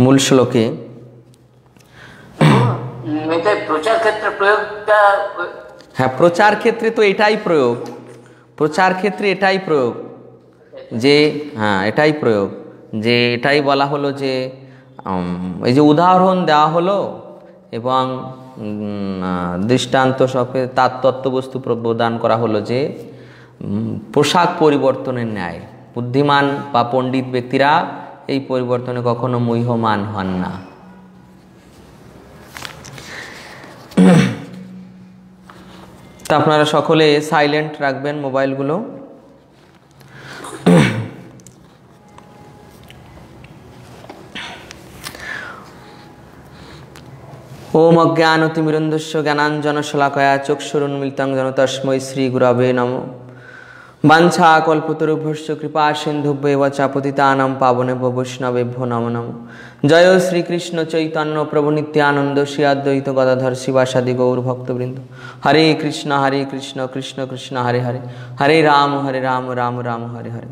মূল শ্লোকে প্রচার ক্ষেত্রে প্রয়োগটা, হ্যাঁ প্রচার ক্ষেত্রে তো এটাই প্রয়োগ, প্রচার ক্ষেত্রে এটাই প্রয়োগ যে, হ্যাঁ এটাই প্রয়োগ যে এটাই বলা হলো যে এই যে উদাহরণ দেওয়া হলো এবং দৃষ্টান্ত সপে তার তত্ত্ববস্তু প্রদান করা হলো যে পোশাক পরিবর্তনের ন্যায় বুদ্ধিমান বা পণ্ডিত ব্যক্তিরা এই পরিবর্তনে কখনো মুহ্যমান হন না। তা আপনারা সকলে সাইলেন্ট রাখবেন মোবাইলগুলো। ওম অজ্ঞানতিমিরন্ধস্য জ্ঞানাঞ্জনশলাকয়া চক্ষুরুন্মিলিतं যেন তস্मै শ্রীগুরবে নমঃ। বাঞ্ছাকল্পতরুভ্যশ্চ কৃপা সিন্ধুভ্যেব চ পতিতানাং পাবনেভ্যো বৈষ্ণবেভ্যো নমো নমঃ। জয় শ্রীকৃষ্ণ চৈতন্য প্রভু নিত্যানন্দ শ্রী অদ্বৈত গদাধর শিবাসাদি গৌর ভক্তবৃন্দ। হরে কৃষ্ণ কৃষ্ণ কৃষ্ণ হরে হরে, হরে রাম রাম রাম হরে হরে।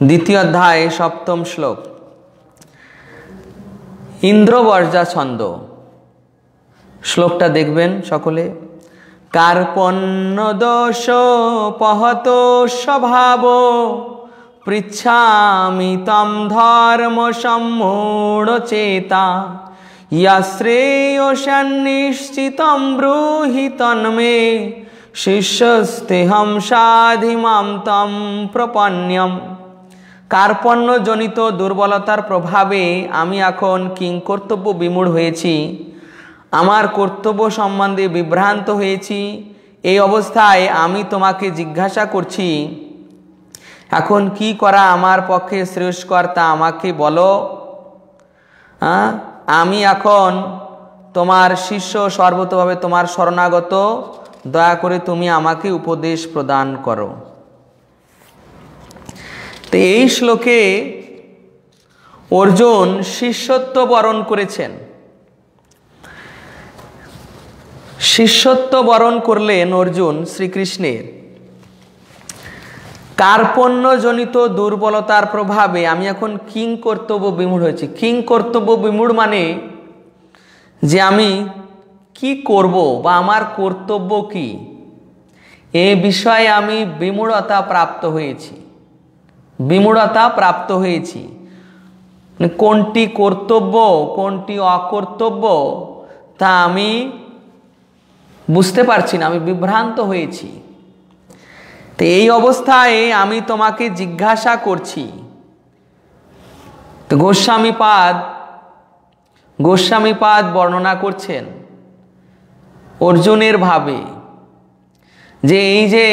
দ্বিতীয় অধ্যায় সপ্তম শ্লোক, ইন্দ্রবর্জা ছন্দ। শ্লোকটা দেখবেন সকলে। কার্পণ্য দোষ পহত স্বভাব পৃচ্ছামি তম ধর্ম সম্মূঢ় চেতা শ্রেয়সন্নিশ্চিতম ব্রূহি তন্মে শিষ্যস্তেহম সাধিমাম তম প্রপন্যম। কার্পণ্যজনিত দুর্বলতার প্রভাবে আমি এখন কিংকর্তব্য বিমূঢ় হয়েছি, আমার কর্তব্য সম্বন্ধে বিভ্রান্ত হয়েছি। এই অবস্থায় আমি তোমাকে জিজ্ঞাসা করছি, এখন কি করা আমার পক্ষে শ্রেয়স্কর তা আমাকে বলো। আমি এখন তোমার শিষ্য, সর্বতভাবে তোমার শরণাগত, দয়া করে তুমি আমাকে উপদেশ প্রদান করো। তো এই শ্লোকে অর্জুন শিষ্যত্ব বরণ করেছেন। শিষ্যত্ব বরণ করলেন অর্জুন শ্রীকৃষ্ণের। কার্পণ্যজনিত দুর্বলতার প্রভাবে আমি এখন কিং কর্তব্য বিমূঢ় হয়েছি। কিং কর্তব্য বিমূঢ় মানে যে আমি কি করব বা আমার কর্তব্য কি, এ বিষয়ে আমি বিমূঢ়তা প্রাপ্ত হয়েছি। বিমূঢ়তা প্রাপ্ত হয়েছি, কোনটি কর্তব্য কোনটি অকর্তব্য তা আমি বুঝতে পারছি না, আমি বিভ্রান্ত হয়েছি। তো এই অবস্থায় আমি তোমাকে জিজ্ঞাসা করছি। তো গোস্বামীপাদ বর্ণনা করছেন অর্জুনের ভাবে যে এই যে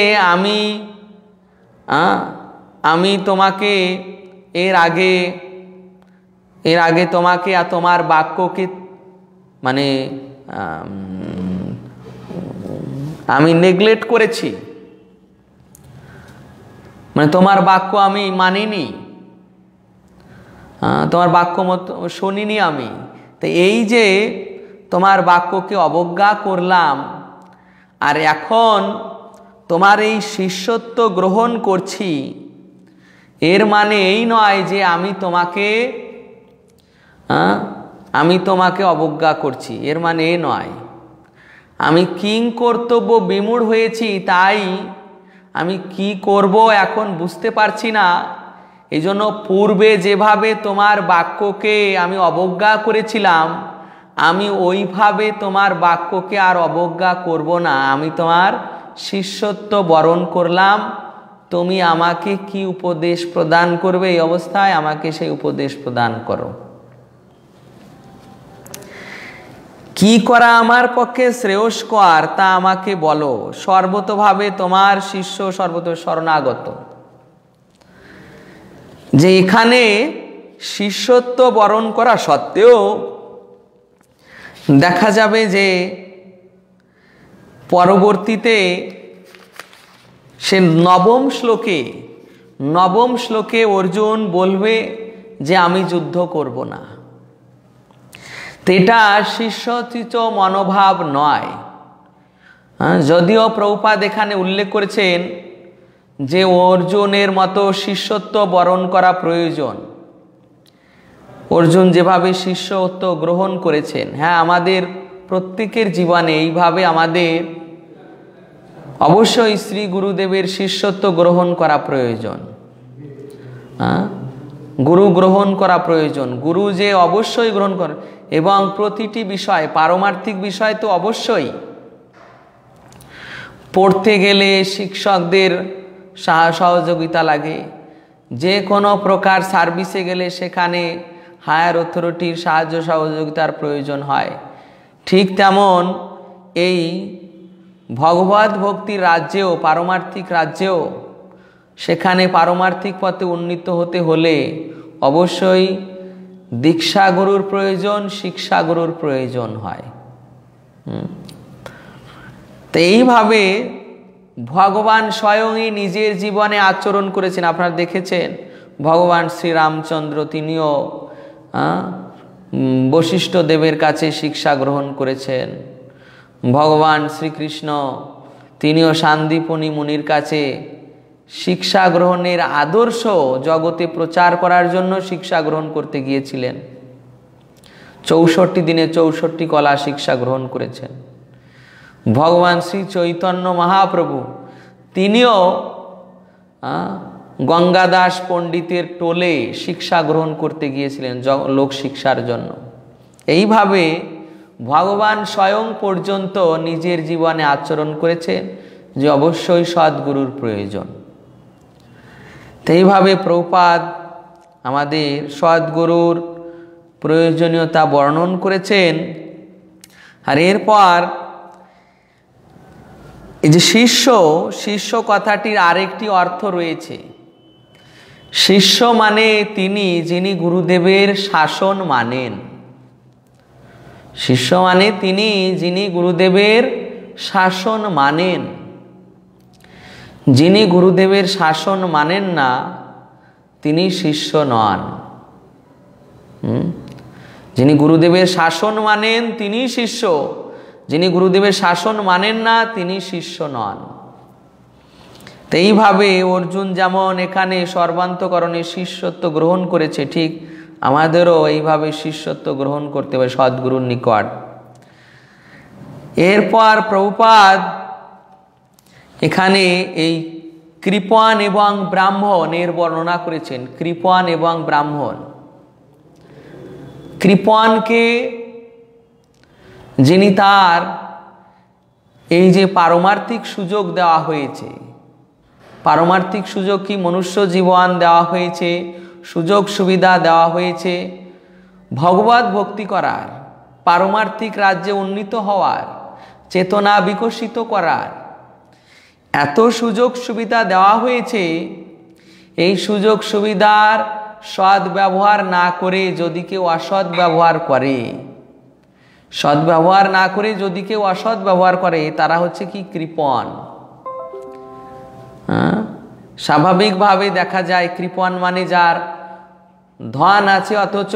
আমি তোমাকে এর আগে তোমাকে আর তোমার বাক্যকে মানে আমি নেগলেক্ট করেছি, মানে তোমার বাক্য আমি মানিনি, তোমার বাক্য মতো শুনিনি আমি। তো এই যে তোমার বাক্যকে অবজ্ঞা করলাম, আর এখন তোমার এই শিষ্যত্ব গ্রহণ করছি, এর মানে এই নয় যে আমি তোমাকে অবজ্ঞা করছি, এর মানে এ নয়। আমি কিং কর্তব্য বিমূঢ় হয়েছি, তাই আমি কি করব এখন বুঝতে পারছি না। এই জন্য পূর্বে যেভাবে তোমার বাক্যকে আমি অবজ্ঞা করেছিলাম, আমি ওইভাবে তোমার বাক্যকে আর অবজ্ঞা করব না। আমি তোমার শিষ্যত্ব বরণ করলাম, তুমি আমাকে কি উপদেশ প্রদান করবে, এই অবস্থায় আমাকে সেই উপদেশ প্রদান করো। কি করা আমার পক্ষে শ্রেয়স্কর তা আমাকে বলো। সর্বতভাবে তোমার শিষ্য, সর্বত শরণাগত। যে এখানে শিষ্যত্ব বরণ করা সত্ত্বেও দেখা যাবে যে পরবর্তীতে সে নবম শ্লোকে অর্জুন বলবে যে আমি যুদ্ধ করব না। এটা শিষ্যোচিত মনোভাব নয়। যদিও প্রভুপাদ এখানে উল্লেখ করেছেন যে অর্জুনের মতো শিষ্যত্ব বরণ করা প্রয়োজন, অর্জুন যেভাবে শিষ্যত্ব গ্রহণ করেছেন, হ্যাঁ আমাদের প্রত্যেকের জীবনে এইভাবে আমাদের অবশ্যই শ্রী গুরুদেবের শিষ্যত্ব গ্রহণ করা প্রয়োজন। গুরু গ্রহণ করা প্রয়োজন, গুরু যে অবশ্যই গ্রহণ করে, এবং প্রতিটি বিষয়, পারমার্থিক বিষয় তো অবশ্যই। পড়তে গেলে শিক্ষকদের সহযোগিতা লাগে, যে কোনো প্রকার সার্ভিসে গেলে সেখানে হায়ার অথরিটির সাহায্য সহযোগিতার প্রয়োজন হয়। ঠিক তেমন এই ভগবত ভক্তির রাজ্যেও, পারমার্থিক রাজ্যেও, সেখানে পারমার্থিক পথে উন্নীত হতে হলে অবশ্যই দীক্ষা গুরুর প্রয়োজন, শিক্ষা গুরুর প্রয়োজন হয়। তো এইভাবে ভগবান স্বয়ংই নিজের জীবনে আচরণ করেছেন। আপনারা দেখেছেন ভগবান শ্রীরামচন্দ্র তিনিও বশিষ্ঠ দেবের কাছে শিক্ষা গ্রহণ করেছেন। ভগবান শ্রীকৃষ্ণ তিনিও সান্দীপনী মুনির কাছে শিক্ষা গ্রহণের আদর্শ জগতে প্রচার করার জন্য শিক্ষা গ্রহণ করতে গিয়েছিলেন। 64 দিনে 64 কলা শিক্ষা গ্রহণ করেছেন। ভগবান শ্রী চৈতন্য মহাপ্রভু তিনিও গঙ্গাদাস পণ্ডিতের টোলে শিক্ষা গ্রহণ করতে গিয়েছিলেন লোক শিক্ষার জন্য। এইভাবে ভগবান স্বয়ং পর্যন্ত নিজের জীবনে আচরণ করেছেন যে অবশ্যই সদ্গুরুর প্রয়োজন। এইভাবে প্রভুপাদ আমাদের সদ্গুরুর প্রয়োজনীয়তা বর্ণন করেছেন। আর এরপর এই যে শিষ্য কথাটির আরেকটি অর্থ রয়েছে। শিষ্য মানে তিনি যিনি গুরুদেবের শাসন মানেন। শিষ্য মানে তিনি যিনি গুরুদেবের শাসন মানেন। যিনি গুরুদেবের শাসন মানেন না তিনি শিষ্য নন। যিনি গুরুদেবের শাসন মানেন তিনি শিষ্য, যিনি গুরুদেবের শাসন মানেন না তিনি শিষ্য নন। তো এইভাবে অর্জুন যেমন এখানে সর্বান্তকরণে শিষ্যত্ব গ্রহণ করেছে, ঠিক আমাদেরও এইভাবে শিষ্যত্ব গ্রহণ করতে হবে সদ্গুরুর নিকট। এরপর প্রভুপাদ এখানে এই কৃপণ এবং ব্রাহ্মণের বর্ণনা করেছেন। কৃপণ এবং ব্রাহ্মণ, কৃপণকে যিনি তার এই যে পারমার্থিক সুযোগ দেওয়া হয়েছে, পারমার্থিক সুযোগ কি মনুষ্য জীবন দেওয়া হয়েছে, সুযোগ সুবিধা দেওয়া হয়েছে ভগবত ভক্তি করার, পারমার্থিক রাজ্যে উন্নীত হওয়ার, চেতনা বিকশিত করার, এত সুযোগ সুবিধা দেওয়া হয়েছে। এই সুযোগ সুবিধার সৎ ব্যবহার না করে যদি কেউ অসৎ ব্যবহার করে, সৎ ব্যবহার না করে যদি কেউ অসৎ ব্যবহার করে, তারা হচ্ছে কি কৃপণ। স্বাভাবিকভাবে দেখা যায় কৃপণ মানে যার ধন আছে অথচ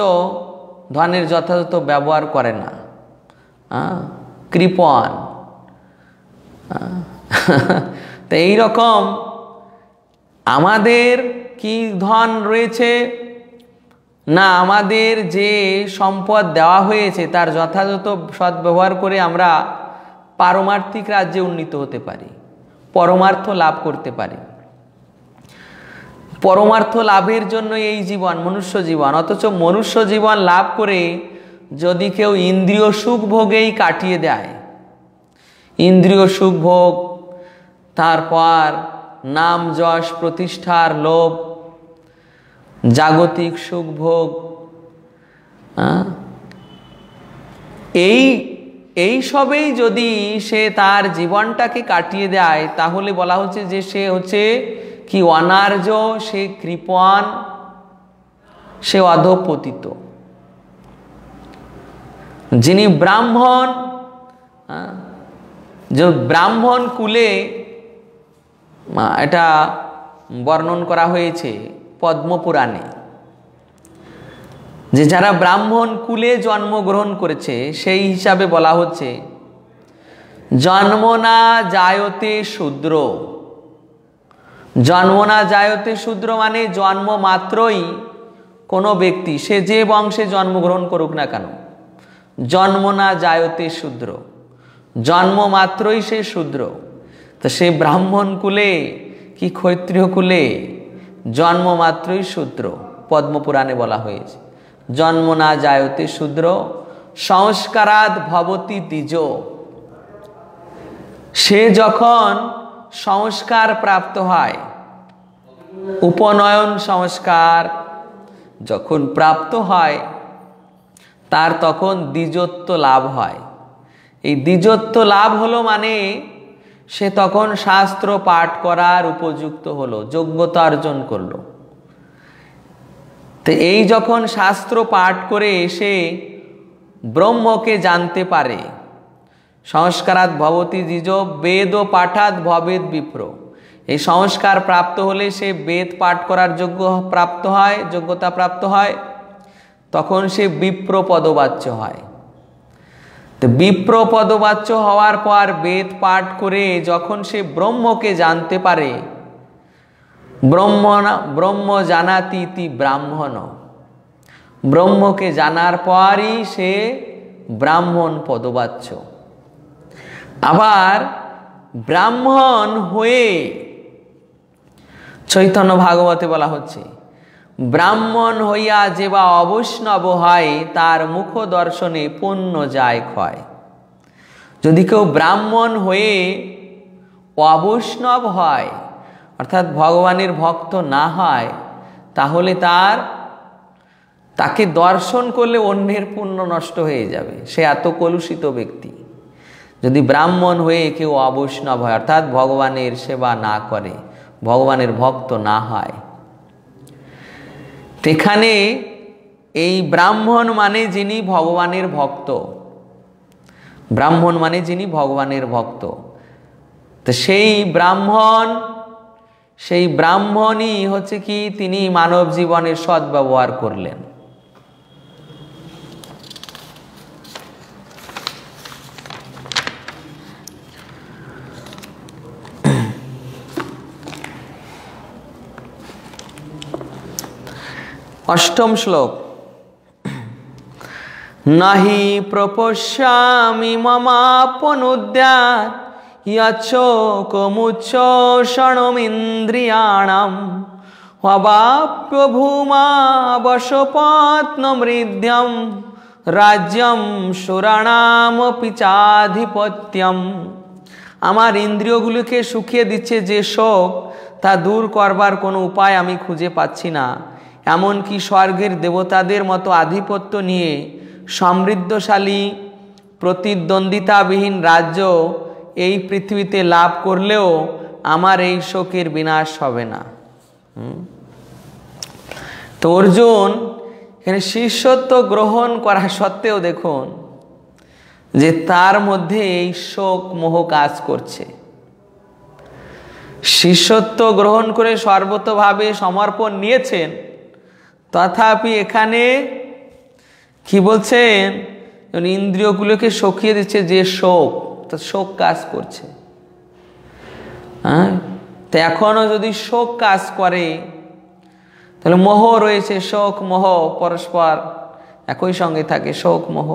ধনের যথাযথ ব্যবহার করে না, কৃপণ। তো এইরকম আমাদের কি ধন রয়েছে না, আমাদের যে সম্পদ দেওয়া হয়েছে তার যথাযথ সদ্ব্যবহার করে আমরা পারমার্থিক রাজ্যে উন্নীত হতে পারি, পরমার্থ লাভ করতে পারি। পরমার্থ লাভের জন্য এই জীবন মনুষ্য জীবন, অথচ মনুষ্য জীবন লাভ করে যদি কেউ ইন্দ্রিয় সুখ ভোগেই কাটিয়ে দেয়, ইন্দ্রিয় সুখ ভোগ, তারপর নাম যশ প্রতিষ্ঠার লোভ, জাগতিক সুখ ভোগ, এই সবেই যদি সে তার জীবনটাকে কাটিয়ে দেয়, তাহলে বলা হচ্ছে যে সে হচ্ছে কি অনার্য, সে কৃপণ, সে অধঃপতিত। যিনি ব্রাহ্মণ, যে ব্রাহ্মণ কুলে এটা বর্ণন করা হয়েছে পদ্মপুরাণে, যে যারা ব্রাহ্মণ কুলে জন্মগ্রহণ করেছে সেই হিসাবে বলা হচ্ছে জন্মনা জায়তে শূদ্র। জন্মনা জায়তে শূদ্র মানে জন্ম মাত্রই কোনো ব্যক্তি সে যে বংশে জন্মগ্রহণ করুক না কেন, জন্ম না জায়তে শূদ্র, জন্ম মাত্রই সে শূদ্র। তো সে ব্রাহ্মণ কুলে কি ক্ষত্রিয় কুলে জন্ম মাত্রই শূদ্র। পদ্মপুরাণে বলা হয়েছে জন্ম না জায়তে শূদ্র সংস্কারাদ ভবতি দ্বিজ। সে যখন সংস্কার প্রাপ্ত হয়, উপনয়ন সংস্কার যখন প্রাপ্ত হয়, তার তখন দ্বিজত্ব লাভ হয়। এই দ্বিজত্ব লাভ হলো মানে সে তখন শাস্ত্র পাঠ করার উপযুক্ত হলো, যোগ্যতা অর্জন করলো। তো এই যখন শাস্ত্র পাঠ করে সে ব্রহ্মকে জানতে পারে, সংস্কারাৎ ভবতি দ্বিজ বেদ পাঠাৎ ভবেদ বিপ্র। এই সংস্কার প্রাপ্ত হলে সে বেদ পাঠ করার যোগ্যতা প্রাপ্ত হয়, তখন সে বিপ্র পদবাচ্য হয়। তো বিপ্র পদবাচ্য হওয়ার পর বেদ পাঠ করে যখন সে ব্রহ্মকে জানতে পারে, ব্রহ্ম জানাতি ইতি ব্রাহ্মণ, ব্রহ্মকে জানার পরই সে ব্রাহ্মণ পদবাচ্য। আবার ব্রাহ্মণ হয়ে চৈতন্য ভাগবতে বলা হচ্ছে, ব্রাহ্মণ হইয়া যে বা অবৈষ্ণব হয় তার মুখ দর্শনে পুণ্য যায় ক্ষয়। যদি কেউ ব্রাহ্মণ হয়ে অবৈষ্ণব হয়, অর্থাৎ ভগবানের ভক্ত না হয়, তাহলে তাকে দর্শন করলে অন্যের পুণ্য নষ্ট হয়ে যাবে, সে এত কলুষিত ব্যক্তি। যদি ব্রাহ্মণ হয়ে কেউ অবৈষ্ণব হয়, অর্থাৎ ভগবানের সেবা না করে, ভগবানের ভক্ত না হয়, এখানে এই ব্রাহ্মণ মানে যিনি ভগবানের ভক্ত, ব্রাহ্মণ মানে যিনি ভগবানের ভক্ত। তো সেই ব্রাহ্মণই হচ্ছে কি, তিনি মানব জীবনের সদ্ব্যবহার করলেন। অষ্টম শ্লোক, নাহি প্রপশ্যামি মমাপনুদ্যাৎ যচ্চোকমুচ্চষণমিন্দ্রিয়াণাম অবাপ্য ভূমা বশপত্নমৃদ্যম রাজ্যম সুরাণামপি চাধিপত্যম। আমার ইন্দ্রিয়গুলিকে শুকিয়ে দিচ্ছে যে শোক, তা দূর করবার কোনো উপায় আমি খুঁজে পাচ্ছি না। এমনকি স্বর্গের দেবতাদের মতো আধিপত্য নিয়ে সমৃদ্ধশালী প্রতিদ্বন্দ্বিতাবিহীন রাজ্য এই পৃথিবীতে লাভ করলেও আমার এই শোকের বিনাশ হবে না। তো অর্জুন এখানে শিষ্যত্ব গ্রহণ করা সত্ত্বেও দেখুন যে তার মধ্যে এই শোক মোহ কাজ করছে। শিষ্যত্ব গ্রহণ করে সর্বতভাবে সমর্পণ নিয়েছেন, তথাপি এখানে কি বলছেন, ইন্দ্রিয়গুলোকে শুকিয়ে দিচ্ছে যে শোক, তো শোক কাজ করছে। তো এখনো যদি শোক কাজ করে, তাহলে মোহ রয়েছে, শোক মোহ পরস্পর একই সঙ্গে থাকে, শোক মোহ।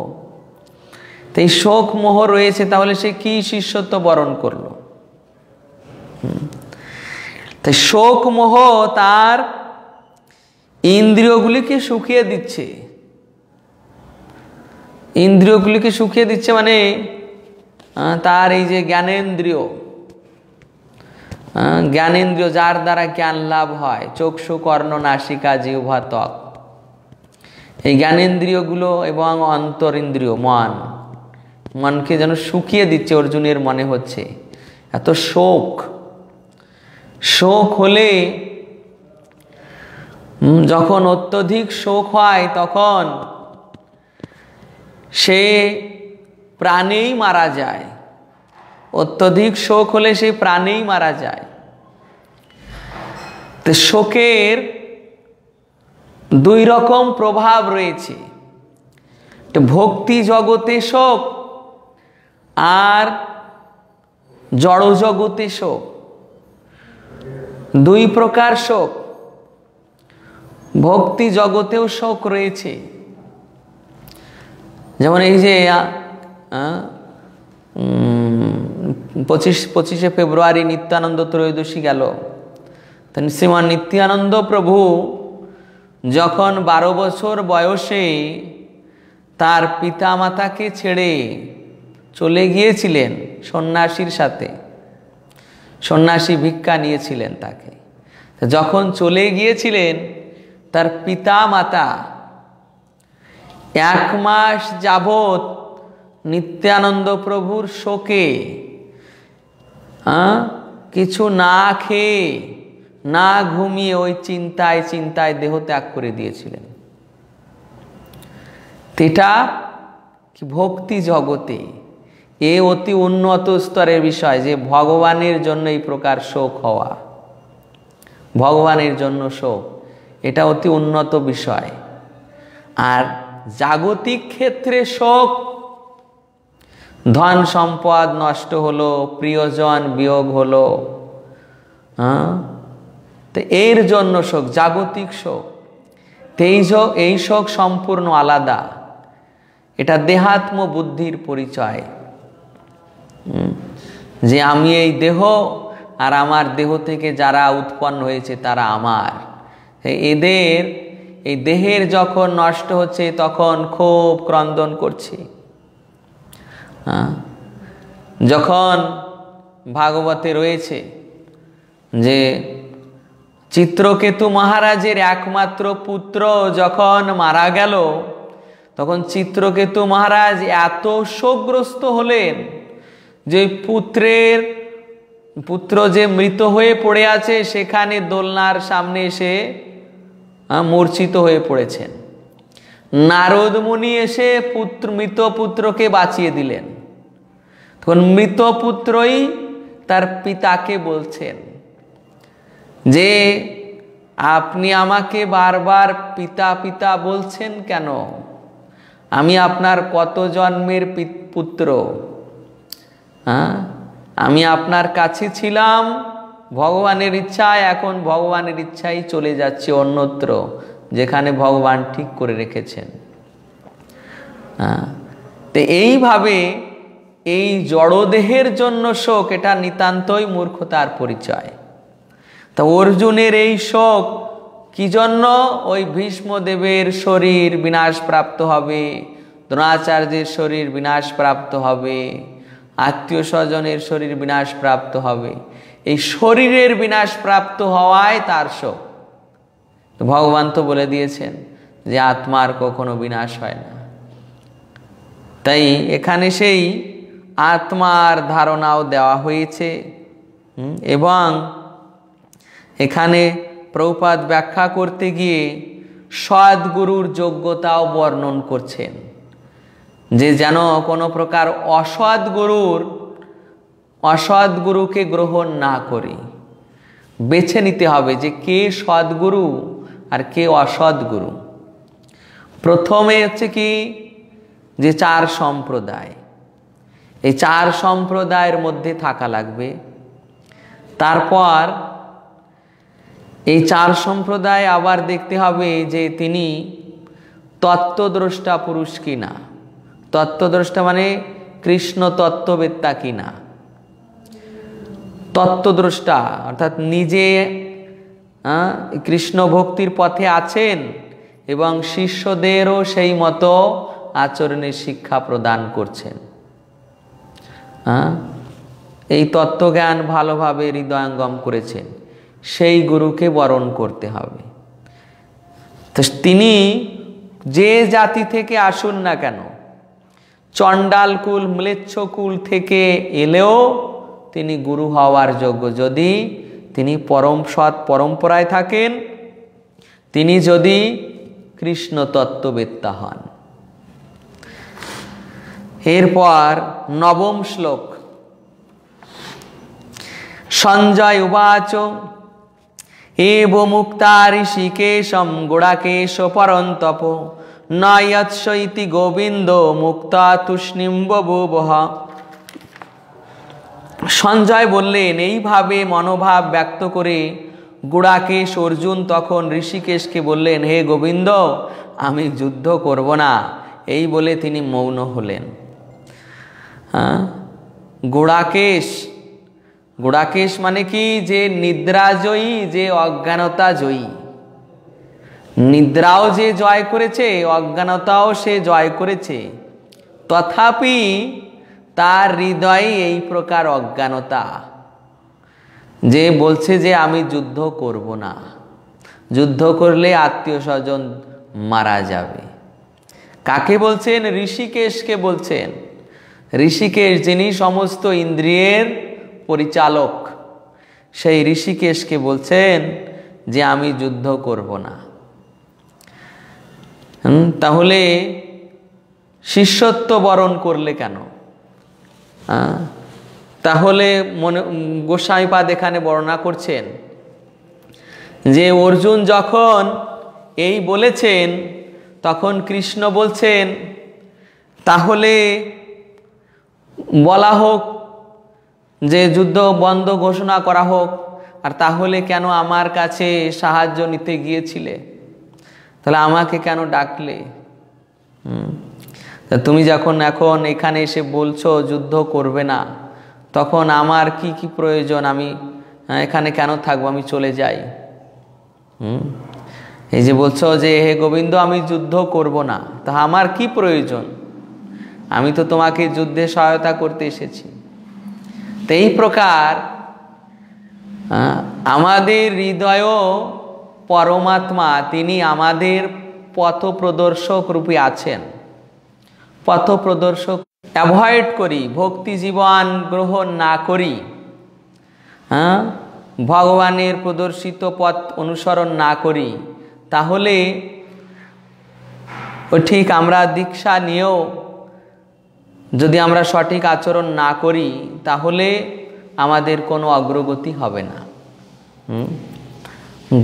তো এই শোক মোহ রয়েছে, তাহলে সে কি শিষ্যত্ব বরণ করলো? তাই শোক মোহ তার ইন্দ্রিয়গুলিকে শুকিয়ে দিচ্ছে। ইন্দ্রিয়গুলিকে শুকিয়ে দিচ্ছে মানে তার এই যে জ্ঞানেন্দ্রিয়, যার দ্বারা জ্ঞান লাভ হয়, চক্ষু কর্ণ নাসিকা জিহ্বা ত্বক, এই জ্ঞানেন্দ্রিয়গুলো এবং অন্তরিন্দ্রিয় মনকে যেন শুকিয়ে দিচ্ছে। অর্জুনের মনে হচ্ছে এত শোক হলে, যখন অত্যধিক শোক হয় তখন সে প্রাণেই মারা যায়। অত্যধিক শোক হলে সে প্রাণেই মারা যায়। তো শোকের দুই রকম প্রভাব রয়েছে, ভক্তি জগতে শোক আর জড় জগতে শোক। দুই প্রকার শোক। ভক্তি জগতেও শোক রয়েছে। যেমন এই যে 25শে ফেব্রুয়ারি নিত্যানন্দ ত্রয়োদশী গেল। শ্রীমান নিত্যানন্দ প্রভু যখন 12 বছর বয়সে তার পিতামাতাকে ছেড়ে চলে গিয়েছিলেন সন্ন্যাসীর সাথে, সন্ন্যাসী ভিক্ষা নিয়েছিলেন তাকে, যখন চলে গিয়েছিলেন তার পিতামাতা 1 মাস যাবৎ নিত্যানন্দ প্রভুর শোকে কিছু না খেয়ে না ঘুমিয়ে ওই চিন্তায় চিন্তায় দেহ ত্যাগ করে দিয়েছিলেন। এটা কি ভক্তি জগতে এ অতি উন্নত স্তরের বিষয়, যে ভগবানের জন্য এই প্রকার শোক হওয়া, ভগবানের জন্য শোক, এটা অতি উন্নত বিষয়। আর জাগতিক ক্ষেত্রে শোক, ধন সম্পদ নষ্ট হলো, প্রিয়জন বিয়োগ হলো, তো এর জন্য শোক, জাগতিক শোক। এই শোক সম্পূর্ণ আলাদা, এটা দেহাত্ম বুদ্ধির পরিচয়, যে আমি এই দেহ আর আমার দেহ থেকে যারা উৎপন্ন হয়েছে তারা আমার। এদের এই দেহের যখন নষ্ট হচ্ছে তখন খুব ক্রন্দন করছি। যখন ভাগবতে রয়েছে যে চিত্রকেতু মহারাজের একমাত্র পুত্র যখন মারা গেল, তখন চিত্রকেতু মহারাজ এত শোকগ্রস্ত হলেন যে পুত্র যে মৃত হয়ে পড়ে আছে সেখানে দোলনার সামনে এসে মূর্ছিত হয়ে পড়েছেন। নারদ মুনি এসে মৃত পুত্রকে বাঁচিয়ে দিলেন। তখন মৃত পুত্রই তার পিতাকে বলছেন যে আপনি আমাকে বারবার পিতা পিতা বলছেন কেন? আমি আপনার কত জন্মের পুত্র, আমি আপনার কাছে ছিলাম ভগবানের ইচ্ছায়, এখন ভগবানের ইচ্ছাই চলে যাচ্ছে অন্যত্র, যেখানে ভগবান ঠিক করে রেখেছেন। তো এইভাবে এই জড়দেহের জন্য শোক, এটা নিতান্তই মূর্খতার পরিচয়। তা অর্জুনের এই শোক কি জন্য? ওই ভীষ্মদেবের শরীর বিনাশ প্রাপ্ত হবে, দ্রোণাচার্যের শরীর বিনাশ প্রাপ্ত হবে, আত্মীয় স্বজনের শরীর বিনাশ প্রাপ্ত হবে। এই শরীরের বিনাশ প্রাপ্ত হওয়ায় তার শোক। ভগবান তো বলে দিয়েছেন যে আত্মার কখনো বিনাশ হয় না। তাই এখানে সেই আত্মার ধারণাও দেওয়া হয়েছে। এবং এখানে প্রভুপাদ ব্যাখ্যা করতে গিয়ে সদ্গুরুর যোগ্যতাও বর্ণন করছেন, যে যেন কোনো প্রকার অসৎ গুরুকে গ্রহণ না করি, বেছে নিতে হবে যে কে সদ্গুরু আর কে অসৎ গুরু। প্রথমে হচ্ছে কি, যে 4 সম্প্রদায়, এই 4 সম্প্রদায়ের মধ্যে থাকা লাগবে। তারপর এই 4 সম্প্রদায় আবার দেখতে হবে যে তিনি তত্ত্বদ্রষ্টা পুরুষ কিনা। তত্ত্বদ্রষ্টা মানে কৃষ্ণ তত্ত্ববেত্তা কিনা। তত্ত্বদ্রষ্টা অর্থাৎ নিজে কৃষ্ণ ভক্তির পথে আছেন এবং শিষ্যদেরও সেই মতো আচরণের শিক্ষা প্রদান করছেন। এই তত্ত্বজ্ঞান ভালোভাবে হৃদয়ঙ্গম করেছেন, সেই গুরুকে বরণ করতে হবে। তো তিনি যে জাতি থেকে আসুন না কেন, চণ্ডাল কুল ম্লেচ্ছ কুল থেকে এলেও তিনি গুরু হওয়ার যোগ্য, যদি তিনি পরম সৎ পরম্পরায় থাকেন, তিনি যদি কৃষ্ণ তত্ত্ববেত্তা হন। এরপর 9ম শ্লোক। সঞ্জয় উবাচ এব মুক্তা ঋষিকেশম গুড়াকেশ পরন্তপ নয়ৎসৈতি গোবিন্দ মুক্তা তুষ্ণিম বভূবঃ। সঞ্জয় বললেন, এইভাবে মনোভাব ব্যক্ত করে গুড়াকেশ অর্জুন তখন ঋষিকেশকে বললেন, হে গোবিন্দ, আমি যুদ্ধ করব না, এই বলে তিনি মৌন হলেন। গুড়াকেশ মানে কি, যে নিদ্রাজয়ী, যে অজ্ঞানতা জয়ী। নিদ্রাও যে জয় করেছে, অজ্ঞানতাও সে জয় করেছে, তথাপি তার হৃদয়ে এই প্রকার অজ্ঞানতা, যে বলছে যে আমি যুদ্ধ করব না, যুদ্ধ করলে আত্মীয় স্বজন মারা যাবে। কাকে বলছেন? ঋষিকেশকে বলছেন। ঋষিকেশ যিনি সমস্ত ইন্দ্রিয়ের পরিচালক, সেই ঋষিকেশকে বলছেন যে আমি যুদ্ধ করব না। তাহলে শিষ্যত্ব বরণ করলে কেন? তাহলে গোস্বামীপাদ এখানে বর্ণনা করছেন যে অর্জুন যখন এই বলেছেন, তখন কৃষ্ণ বলছেন তাহলে বলা হোক যে যুদ্ধ বন্ধ ঘোষণা করা হোক, আর তাহলে কেন আমার কাছে সাহায্য নিতে গিয়েছিলে? তাহলে আমাকে কেন ডাকলে? তুমি যখন এখন এখানে এসে বলছো যুদ্ধ করবে না, তখন আমার কি কি প্রয়োজন? আমি এখানে কেন থাকবো? আমি চলে যাই। এই যে বলছো যে হে গোবিন্দ আমি যুদ্ধ করব না, তা আমার কি প্রয়োজন? আমি তো তোমাকে যুদ্ধে সহায়তা করতে এসেছি। তো এই প্রকার আমাদের হৃদয়ও পরমাত্মা, তিনি আমাদের পথ প্রদর্শক রূপে আছেন। পথ প্রদর্শক অ্যাভয়েড করি, ভক্তি জীবন গ্রহণ না করি, ভগবানের প্রদর্শিত পথ অনুসরণ না করি, তাহলে ঠিক আমরা দীক্ষা নিয়েও যদি আমরা সঠিক আচরণ না করি, তাহলে আমাদের কোনো অগ্রগতি হবে না।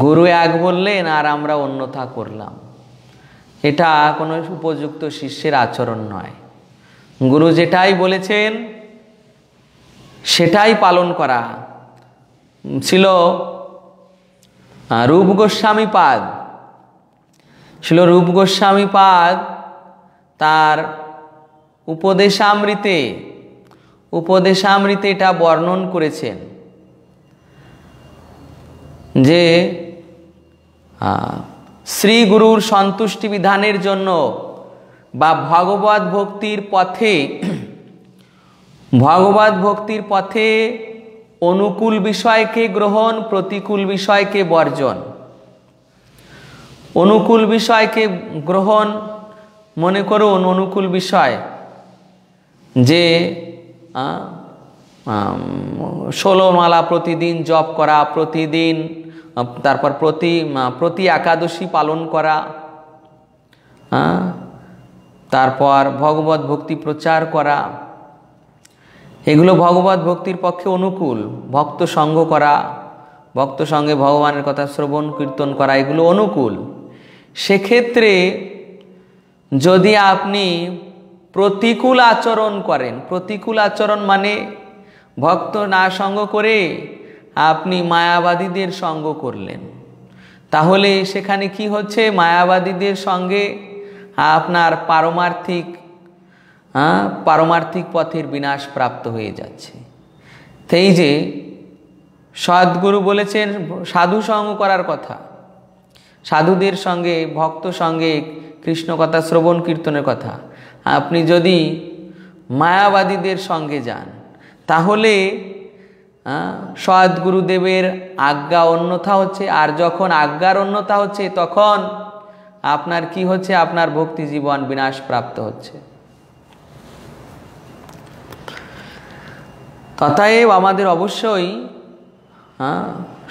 গুরু এক বললেন আর আমরা অন্যথা করলাম, এটা কোনো উপযুক্ত শিষ্যের আচরণ নয়। গুরু যেটাই বলেছেন সেটাই পালন করা ছিল। রূপ গোস্বামীপাদ তার উপদেশামৃতে এটা বর্ণন করেছেন যে শ্রী গুরুর সন্তুষ্টি বিধানের জন্য বা ভগবত ভক্তির পথে অনুকূল বিষয়কে গ্রহণ, প্রতিকূল বিষয়কে বর্জন। অনুকূল বিষয়কে গ্রহণ, মনে করুন অনুকূল বিষয় যে 16 মালা প্রতিদিন জপ করা, প্রতিদিন, তারপর প্রতি একাদশী পালন করা, তারপর ভগবত ভক্তি প্রচার করা, এগুলো ভগবত ভক্তির পক্ষে অনুকূল। ভক্ত সঙ্গ করা, ভক্ত সঙ্গে ভগবানের কথা শ্রবণ কীর্তন করা, এগুলো অনুকূল। সেক্ষেত্রে যদি আপনি প্রতিকূল আচরণ করেন, প্রতিকূল আচরণ মানে ভক্ত না সঙ্গ করে আপনি মায়াবাদীদের সঙ্গ করলেন, তাহলে সেখানে কি হচ্ছে? মায়াবাদীদের সঙ্গে আপনার পারমার্থিক পথের বিনাশ প্রাপ্ত হয়ে যাচ্ছে। এই যে সদ্গুরু বলেছেন সাধু সঙ্গ করার কথা, সাধুদের সঙ্গে, ভক্ত সঙ্গে কৃষ্ণ কথা শ্রবণ কীর্তনের কথা, আপনি যদি মায়াবাদীদের সঙ্গে যান, তাহলে সদ্গুরুদেবের আজ্ঞা অন্যথা হচ্ছে। আর যখন আজ্ঞার অন্যথা হচ্ছে, তখন আপনার কি হচ্ছে? আপনার ভক্তি জীবন বিনাশ প্রাপ্ত হচ্ছে। অতএব আমাদের অবশ্যই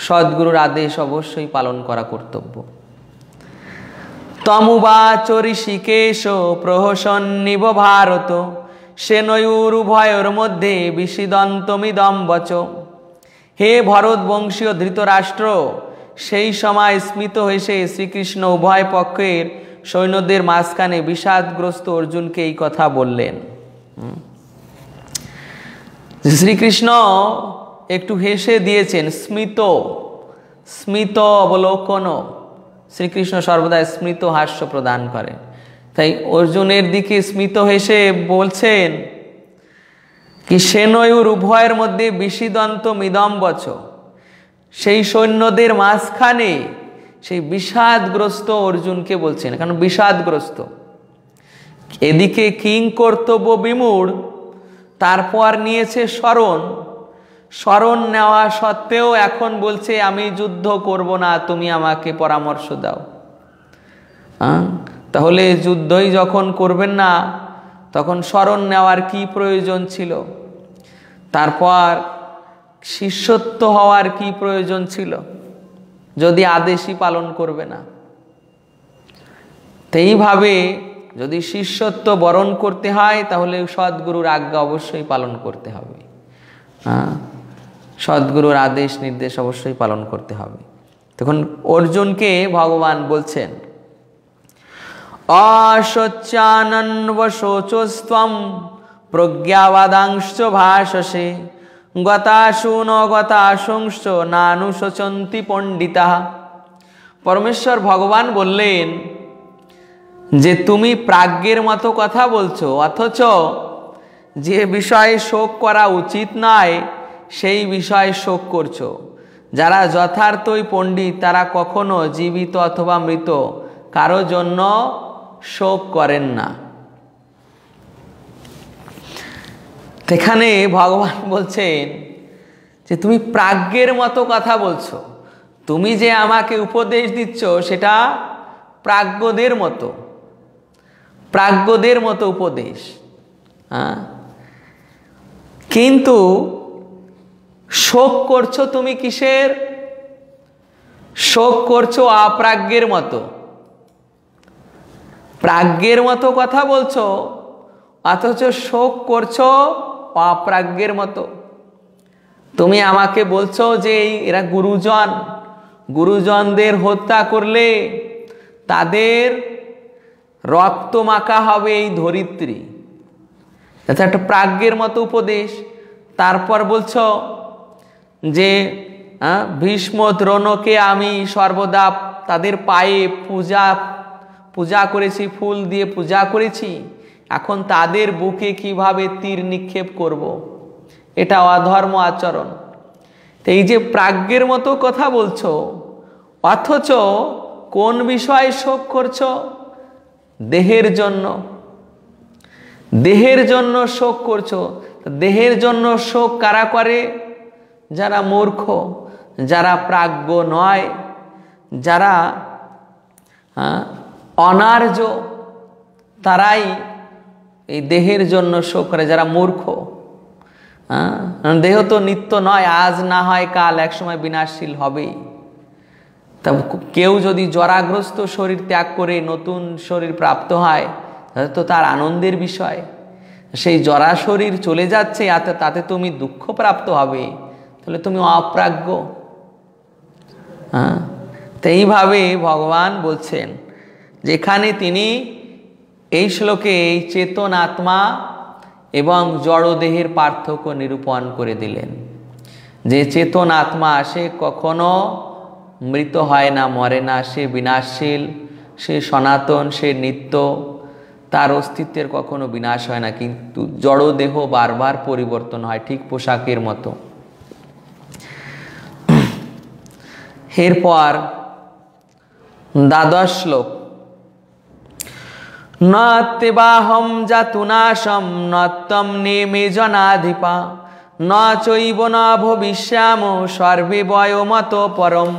সদ্গুরুর আদেশ অবশ্যই পালন করা কর্তব্য। তমুবাচ ঋষিকেশ প্রহসন্নিব ভারত, সেনয়ুর উভয়োর মধ্যে বিষিদন্তমিদম বচ। হে ভরত বংশীয় ধৃতরাষ্ট্র, সেই সময় স্মিত হেসে শ্রীকৃষ্ণ উভয় পক্ষের সৈন্যদের মাঝখানে বিষাদগ্রস্ত অর্জুনকে এই কথা বললেন। শ্রীকৃষ্ণ একটু হেসে দিয়েছেন, স্মিত, স্মিত অবলোকন, শ্রীকৃষ্ণ সর্বদা স্মিত হাস্য প্রদান করেন। তাই অর্জুনের দিকে স্মিত হেসে বলছেন কি সেনয়ুর উভয়ের মধ্যে বিষিদন্ত মিদম বচ, সেই সৈন্যদের মাঝখানে সেই বিষাদগ্রস্ত অর্জুনকে বলছেন, কারণ বিষাদগ্রস্ত। এদিকে কিং কর্তব্য বিমূঢ়, তারপর নিয়েছে শরণ নেওয়া সত্ত্বেও এখন বলছে আমি যুদ্ধ করব না, তুমি আমাকে পরামর্শ দাও। তাহলে যুদ্ধই যখন করবেন না, তখন শরণ নেওয়ার কি প্রয়োজন ছিল? তারপর শিষ্যত্ব হওয়ার কি প্রয়োজন ছিল যদি আদেশই পালন করবে না? তো এইভাবে যদি শিষ্যত্ব বরণ করতে হয়, তাহলে সদ্গুরুর আজ্ঞা অবশ্যই পালন করতে হবে। সদ্গুরুর আদেশ নির্দেশ অবশ্যই পালন করতে হবে। তখন অর্জুনকে ভগবান বলছেন, অশোচানন্বশোচস্ত্বম প্রজ্ঞাবাদাংশ্চ ভাষসে গতাসু ন গতাসংশ্চ নানুশোচন্তি পণ্ডিতা। পরমেশ্বর ভগবান বললেন যে তুমি প্রাজ্ঞের মতো কথা বলছো, অথচ যে বিষয়ে শোক করা উচিত নয় সেই বিষয়ে শোক করছো। যারা যথার্থই পণ্ডিত তারা কখনো জীবিত অথবা মৃত কারো জন্য শোক করেন না। এখানে ভগবান বলছেন যে তুমি প্রাজ্ঞের মতো কথা বলছো, তুমি যে আমাকে উপদেশ দিচ্ছ সেটা প্রাজ্ঞদের মতো উপদেশ। কিন্তু শোক করছো তুমি কিসের? শোক করছো অপ্রাজ্ঞের মতো। প্রাজ্ঞের মতো কথা বলছো, অথচ শোক করছো অপ্রাজ্ঞের মতো। তুমি আমাকে বলছো যে এরা গুরুজনদের হত্যা করলে তাদের রক্ত মাখা হবে এই ধরিত্রী, এটা একটা প্রাজ্ঞের মতো উপদেশ। তারপর বলছো যে ভীষ্ম দ্রোণকে আমি সর্বদা তাদের পায়ে পূজা করেছি, ফুল দিয়ে পূজা করেছি, এখন তাদের বুকে কিভাবে তীর নিক্ষেপ করব, এটা অধর্ম আচরণ। তো এই যে প্রাজ্ঞের মতো কথা বলছো, অথচ কোন বিষয়ে শোক করছো? দেহের জন্য শোক করছো। দেহের জন্য শোক কারা করে? যারা মূর্খ, যারা প্রাজ্ঞ নয়, যারা অনার্য, তারাই এই দেহের জন্য শোক করে, যারা মূর্খ। দেহ তো নিত্য নয়, আজ না হয় কাল একসময় বিনাশশীল হবেই। তা কেউ যদি জরাগ্রস্ত শরীর ত্যাগ করে নতুন শরীর প্রাপ্ত হয়, তো তার আনন্দের বিষয়। সেই জরা শরীর চলে যাচ্ছে, তাতে তুমি দুঃখ প্রাপ্ত হবে, তাহলে তুমি অপ্রাজ্ঞ। তো এইভাবে ভগবান বলছেন, যেখানে তিনি এই শ্লোকে এই চেতন আত্মা এবং জড়দেহের পার্থক্য নিরূপণ করে দিলেন। যে চেতন আত্মা সে কখনো মৃত হয় না, মরে না, সে বিনাশশীল, সে সনাতন, সে নিত্য, তার অস্তিত্বের কখনো বিনাশ হয় না। কিন্তু জড়দেহ বারবার পরিবর্তন হয়, ঠিক পোশাকের মতো। এরপর দ্বাদশ শ্লোক, নত্যবাহম জাতুনাশম নত্যম নেমে জনাধিপা ন চৈব ন ভবিষ্যাম সর্বে বয়মত পরম।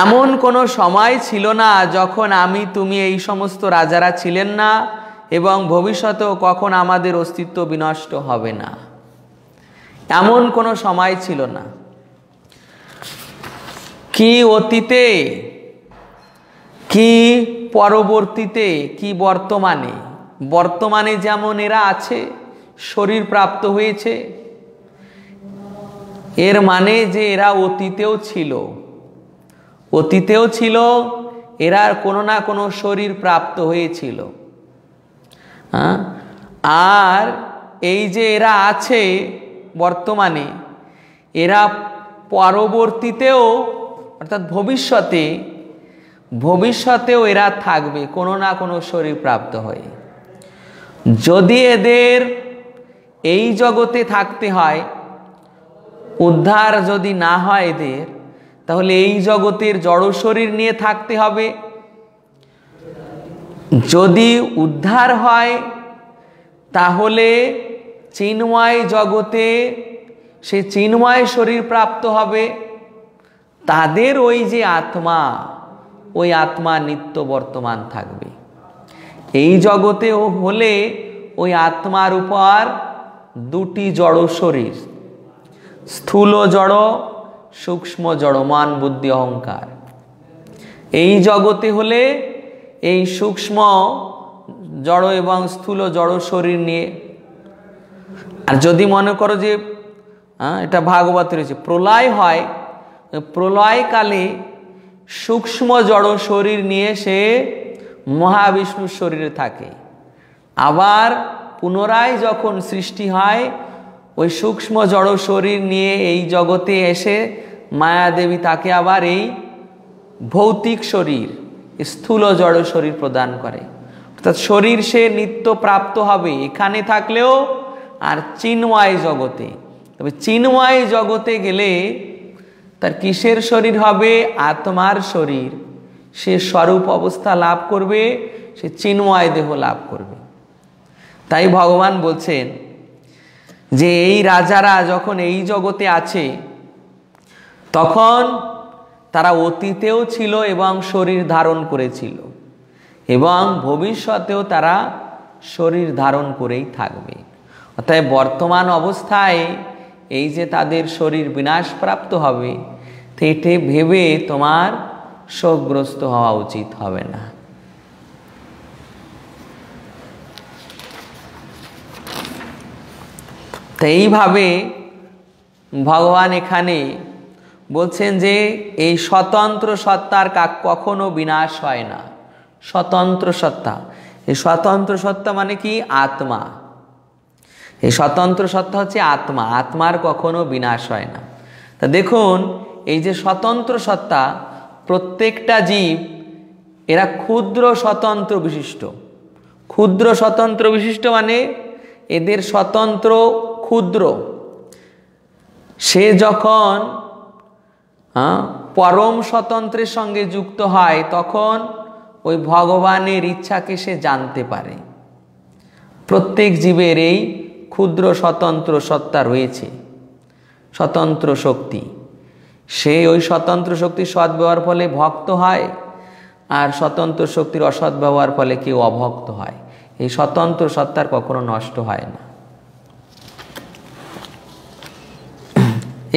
এমন কোনো সময় ছিল না যখন আমি তুমি এই সমস্ত রাজারা ছিলেন না, এবং ভবিষ্যতেও কখন আমাদের অস্তিত্ব বিনষ্ট হবে না। এমন কোনো সময় ছিল না। কি অতীতে, কি পরবর্তীতে, কি বর্তমানে যেমন এরা আছে, শরীর প্রাপ্ত হয়েছে, এর মানে যে এরা অতীতেও ছিল, এরা কোনো না কোনো শরীর প্রাপ্ত হয়েছিল। আর এই যে এরা আছে, বর্তমানে, এরা পরবর্তীতেও অর্থাৎ ভবিষ্যতেও এরা থাকবে কোনো না কোনো শরীর প্রাপ্ত হয়ে। যদি এদের এই জগতে থাকতে হয়, উদ্ধার যদি না হয় এদের, তাহলে এই জগতের জড় শরীর নিয়ে থাকতে হবে। যদি উদ্ধার হয় তাহলে চিন্ময় জগতে সে চিন্ময় শরীর প্রাপ্ত হবে। তাদের ওই যে আত্মা, ওই আত্মা নিত্য বর্তমান থাকবে। এই জগতে হলে ওই আত্মার উপর দুটি জড় শরীর, স্থূল জড়, সূক্ষ্ম জড়, মন বুদ্ধি অহংকার। এই জগতে হলে এই সূক্ষ্ম জড় এবং স্থূল জড় শরীর নিয়ে। আর যদি মনে করো যে এটা ভাগবত রয়েছে, প্রলয় হয়, প্রলয়কালে সূক্ষ্ম জড় শরীর নিয়ে সে মহাবিষ্ণুর শরীরে থাকে। আবার পুনরায় যখন সৃষ্টি হয়, ওই সূক্ষ্ম জড় শরীর নিয়ে এই জগতে এসে মায়াদেবী তাকে আবার এই ভৌতিক শরীর, স্থূল জড় শরীর প্রদান করে। অর্থাৎ শরীর সে নিত্য প্রাপ্ত হবে এখানে থাকলেও আর চিন্ময় জগতে। তবে চিন্ময় জগতে গেলে তার কিসের শরীর হবে? আত্মার শরীর। সে স্বরূপ অবস্থা লাভ করবে, সে চিন্ময় দেহ লাভ করবে। তাই ভগবান বলছেন যে এই রাজারা যখন এই জগতে আছে তখন তারা অতীতেও ছিল এবং শরীর ধারণ করেছিল, এবং ভবিষ্যতেও তারা শরীর ধারণ করেই থাকবে। অতএব বর্তমান অবস্থায় এই যে তাদের শরীর বিনাশপ্রাপ্ত হবে, এতে ভেবে তোমার শোকগ্রস্ত হওয়া উচিত হবে না। তো এইভাবে ভগবান এখানে বলছেন যে এই স্বতন্ত্র সত্তার কখনো বিনাশ হয় না। স্বতন্ত্র সত্তা, এই স্বতন্ত্র সত্তা মানে কি? আত্মা। এই স্বতন্ত্র সত্তা হচ্ছে আত্মা, আত্মার কখনো বিনাশ হয় না। তা দেখুন, এই যে স্বতন্ত্র সত্তা, প্রত্যেকটা জীব এরা ক্ষুদ্র স্বতন্ত্র বিশিষ্ট। ক্ষুদ্র স্বতন্ত্র বিশিষ্ট মানে এদের স্বতন্ত্র ক্ষুদ্র। সে যখন পরম স্বতন্ত্রের সঙ্গে যুক্ত হয় তখন ওই ভগবানের ইচ্ছাকে সে জানতে পারে। প্রত্যেক জীবের এই ক্ষুদ্র স্বতন্ত্র সত্তা রয়েছে, স্বতন্ত্র শক্তি। সে ওই স্বতন্ত্র শক্তির সদ্ব্যবহার ফলে ভক্ত হয়, আর স্বতন্ত্র শক্তির অসৎ ব্যবহার ফলে কেউ অভক্ত হয়। এই স্বতন্ত্র সত্তার কখনো নষ্ট হয় না।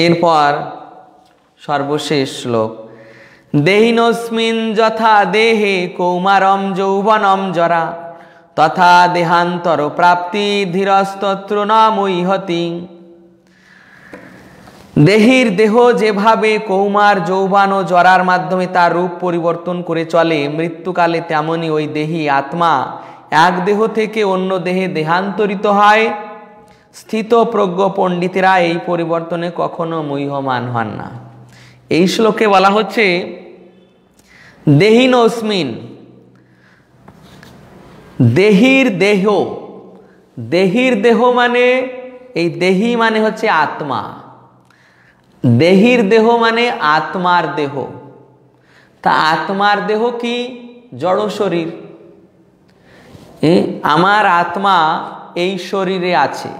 এরপর সর্বশেষ শ্লোক, দেহিনস্মিন যথা দেহে কৌমারম যৌবনম জরা তথা দেহান্তর প্রাপ্তি ধীরস্তত্র না মৈহতি। দেহির দেহ যেভাবে কৌমার, যৌবন ও জরার মাধ্যমে তার রূপ পরিবর্তন করে চলে, মৃত্যুকালে তেমনি ওই দেহি আত্মা এক দেহ থেকে অন্য দেহে দেহান্তরিত হয়। স্থিত প্রজ্ঞ পণ্ডিতেরা এই পরিবর্তনে কখনো মুহ্যমান হন না। এই শ্লোকে বলা হচ্ছে দেহিনস্মিন, দেহির দেহ। দেহির দেহ মানে এই দেহি মানে হচ্ছে আত্মা। দেহির দেহ মানে আত্মার দেহ। তা আত্মার দেহ কি? জড় শরীর। আমার আত্মা এই শরীরে আছে।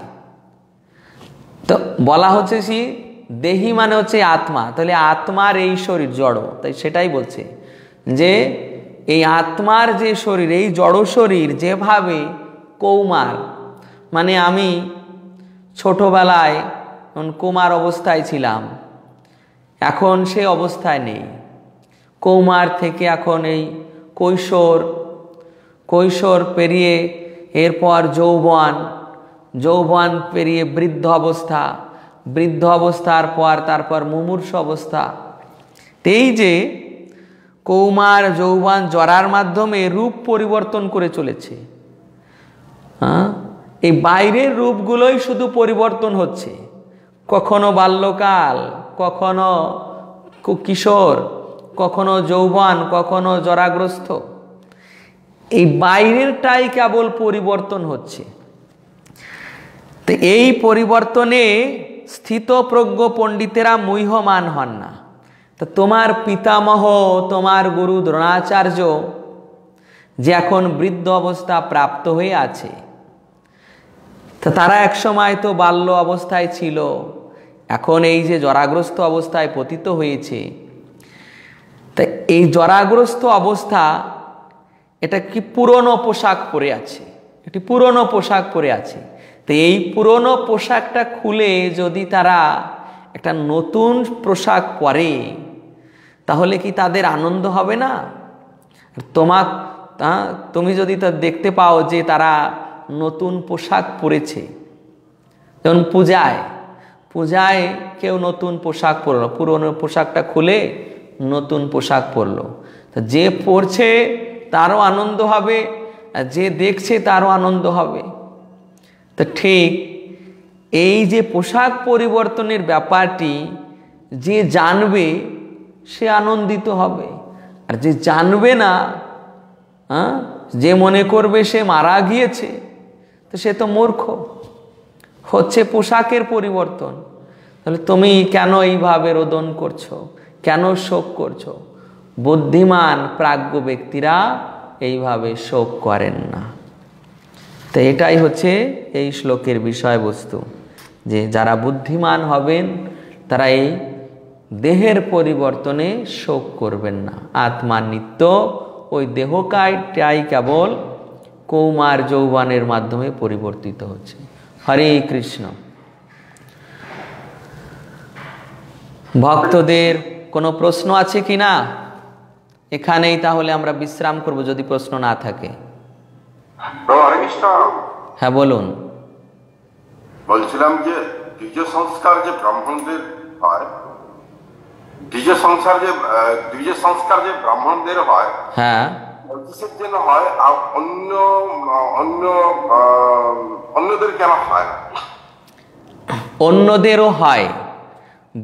তো বলা হচ্ছে কি দেহি মানে হচ্ছে আত্মা, তাহলে আত্মার এই শরীর জড়। তাই সেটাই বলছে যে এই আত্মার যে শরীর, এই জড় শরীর যেভাবে কৌমার, মানে আমি ছোটবেলায় কুমার অবস্থায় ছিলাম, এখন সে অবস্থায় নেই। কৌমার থেকে এখন এই কৈশোর, কৈশোর পেরিয়ে এরপর যৌবন, যৌবন পেরিয়ে বৃদ্ধ অবস্থা, বৃদ্ধ অবস্থার পর তারপর মুমূর্ষ অবস্থা। এই যে কৌমার, যৌবন, জরার মাধ্যমে রূপ পরিবর্তন করে চলেছে। এই বাইরের রূপগুলোই শুধু পরিবর্তন হচ্ছে, কখনো বাল্যকাল, কখনো কিশোর, কখনো যৌবন, কখনো জরাগ্রস্ত। এই বাইরেরটাই কেবল পরিবর্তন হচ্ছে। তো এই পরিবর্তনে স্থিতপ্রজ্ঞ পণ্ডিতেরা মুহ্যমান হন না। তো তোমার পিতামহ, তোমার গুরু দ্রোণাচার্য যে এখন বৃদ্ধ অবস্থা প্রাপ্ত হয়ে আছে, তো তারা একসময় তো বাল্য অবস্থায় ছিল, এখন এই যে জরাগ্রস্ত অবস্থায় পতিত হয়েছে। তা এই জরাগ্রস্ত অবস্থা, এটা কি পুরনো পোশাক পরে আছে, একটি পুরনো পোশাক পরে আছে। তো এই পুরনো পোশাকটা খুলে যদি তারা একটা নতুন পোশাক পরে, তাহলে কি তাদের আনন্দ হবে না? তুমি যদি তা দেখতে পাও যে তারা নতুন পোশাক পরেছে, যেমন পূজায় কেউ নতুন পোশাক পরলো, পুরনো পোশাকটা খুলে নতুন পোশাক পরলো, তা যে পরছে তারও আনন্দ হবে, আর যে দেখছে তারও আনন্দ হবে। তো ঠিক এই যে পোশাক পরিবর্তনের ব্যাপারটি যে জানবে সে আনন্দিত হবে, আর যে জানবে না, যে মনে করবে সে মারা গিয়েছে, তো সে তো মূর্খ। হচ্ছে পোশাকের পরিবর্তন। তাহলে তুমি কেন এইভাবে রোদন করছো, কেন শোক করছো? বুদ্ধিমান প্রাজ্ঞ ব্যক্তিরা এইভাবে শোক করেন না। তো এটাই হচ্ছে এই শ্লোকের বিষয়বস্তু, যে যারা বুদ্ধিমান হবেন তারা এই দেহের পরিবর্তনে শোক করবেন না। আত্মার নিত্য, ওই দেহকায়টাই কেবল কৌমার যৌবনের মাধ্যমে পরিবর্তিত হচ্ছে। হরে কৃষ্ণ। ভক্তদের কোনো প্রশ্ন আছে কি না? এখানেই তাহলে আমরা বিশ্রাম করব যদি প্রশ্ন না থাকে। হ্যাঁ বলুন। বলছিলাম যে দ্বিজ সংস্কার যে ব্রাহ্মণদের হয়, দ্বিজ সংস্কার যে ব্রাহ্মণদের হয়, হ্যাঁ, কিসের জন্য হয় আর অন্যদের কেন হয়? অন্যদেরও হয়।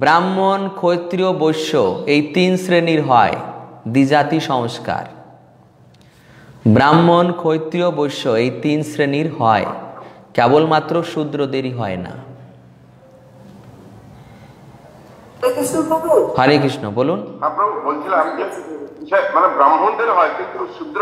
ব্রাহ্মণ, ক্ষত্রিয়, বৈশ্য এই 3 শ্রেণীর হয় দ্বিজাতি সংস্কার। ব্রাহ্মণ, ক্ষত্রিয়, বৈশ্য এই 3 শ্রেণীর হয়, কেবলমাত্র শূদ্রদেরই হয় না। হরে কৃষ্ণ। বলুন। বলছিলাম যে মানে ব্রাহ্মণদের হয়, কিন্তু শূদ্র